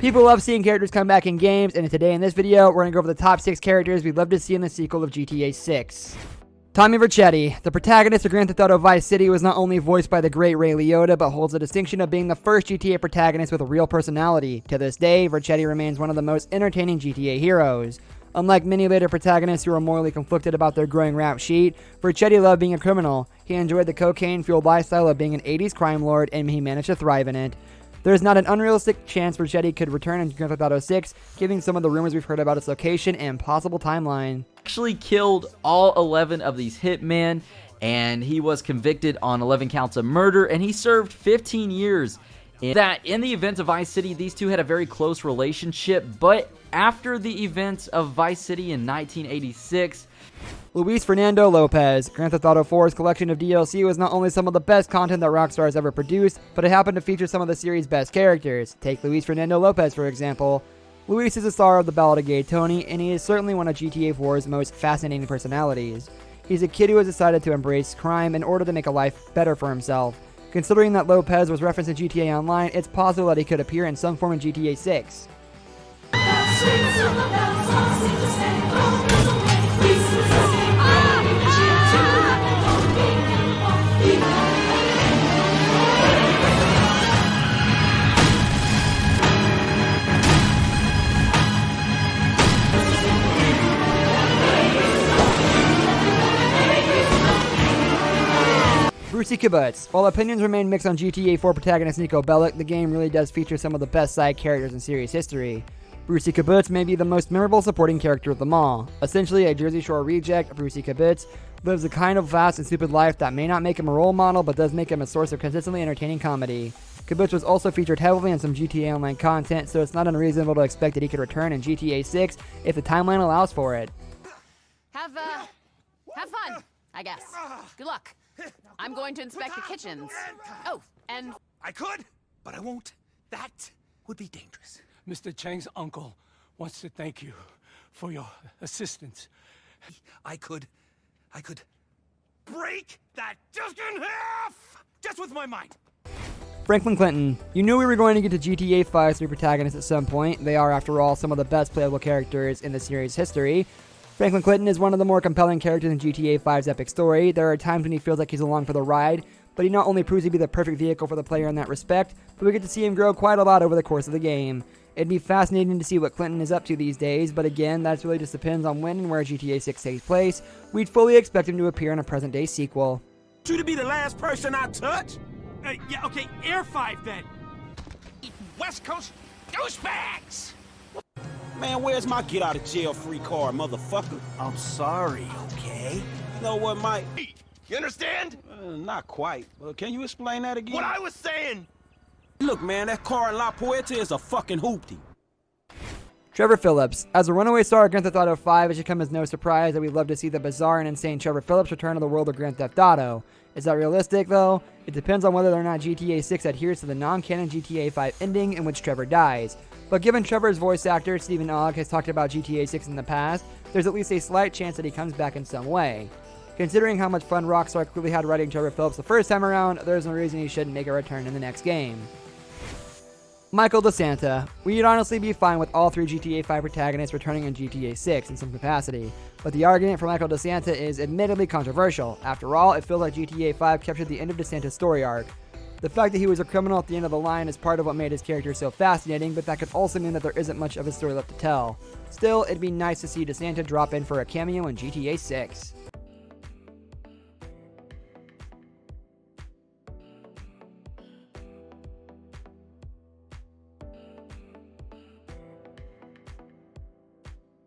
People love seeing characters come back in games, and today in this video, we're going to go over the top 6 characters we'd love to see in the sequel of GTA 6. Tommy Vercetti, the protagonist of Grand Theft Auto Vice City, was not only voiced by the great Ray Liotta, but holds the distinction of being the first GTA protagonist with a real personality. To this day, Vercetti remains one of the most entertaining GTA heroes. Unlike many later protagonists who are morally conflicted about their growing rap sheet, Vercetti loved being a criminal. He enjoyed the cocaine-fueled lifestyle of being an 80s crime lord, and he managed to thrive in it. There is not an unrealistic chance Vercetti could return in Grand Theft Auto 6, given some of the rumors we've heard about its location and possible timeline. Actually killed all 11 of these hitmen, and he was convicted on 11 counts of murder, and he served 15 years. In the events of Vice City, these two had a very close relationship, but after the events of Vice City in 1986, Luis Fernando Lopez. Grand Theft Auto 4's collection of DLC was not only some of the best content that Rockstar has ever produced, but it happened to feature some of the series' best characters. Take Luis Fernando Lopez, for example. Luis is the star of The Ballad of Gay Tony, and he is certainly one of GTA 4's most fascinating personalities. He's a kid who has decided to embrace crime in order to make a life better for himself. Considering that Lopez was referenced in GTA Online, it's possible that he could appear in some form in GTA 6. Brucey Kibbutz. While opinions remain mixed on GTA 4 protagonist Nico Bellic, the game really does feature some of the best side characters in series history. Brucey Kibbutz may be the most memorable supporting character of them all. Essentially a Jersey Shore reject, Brucey Kibbutz lives a kind of fast and stupid life that may not make him a role model, but does make him a source of consistently entertaining comedy. Kibbutz was also featured heavily in some GTA Online content, so it's not unreasonable to expect that he could return in GTA 6 if the timeline allows for it. Have fun, I guess. Good luck. I'm going to inspect the kitchens. Oh, and... I could, but I won't. That would be dangerous. Mr. Chang's uncle wants to thank you for your assistance. I could break that disc in half just with my mind. Franklin Clinton. You knew we were going to get to GTA 5's 3 protagonists at some point. They are, after all, some of the best playable characters in the series' history. Franklin Clinton is one of the more compelling characters in GTA 5's epic story. There are times when he feels like he's along for the ride, but he not only proves to be the perfect vehicle for the player in that respect, but we get to see him grow quite a lot over the course of the game. It'd be fascinating to see what Clinton is up to these days, but again, that really just depends on when and where GTA 6 takes place. We'd fully expect him to appear in a present-day sequel. You to be the last person I touch? Yeah, okay, Air 5 then. West Coast douchebags! Man, where's my get-out-of-jail-free card, motherfucker? I'm sorry, okay? You know what, Mike? You understand? Not quite. Can you explain that again? What I was saying! Look, man, that car in La Puerta is a fucking hoopty. Trevor Phillips. As a runaway star of Grand Theft Auto 5, it should come as no surprise that we'd love to see the bizarre and insane Trevor Phillips return to the world of Grand Theft Auto. Is that realistic, though? It depends on whether or not GTA 6 adheres to the non-canon GTA 5 ending in which Trevor dies. But given Trevor's voice actor, Stephen Ogg, has talked about GTA 6 in the past, there's at least a slight chance that he comes back in some way. Considering how much fun Rockstar clearly had writing Trevor Phillips the first time around, there's no reason he shouldn't make a return in the next game. Michael DeSanta. We'd honestly be fine with all 3 GTA 5 protagonists returning in GTA 6 in some capacity, but the argument for Michael DeSanta is admittedly controversial. After all, it feels like GTA 5 captured the end of DeSanta's story arc. The fact that he was a criminal at the end of the line is part of what made his character so fascinating, but that could also mean that there isn't much of a story left to tell. Still, it'd be nice to see DeSanta drop in for a cameo in GTA 6.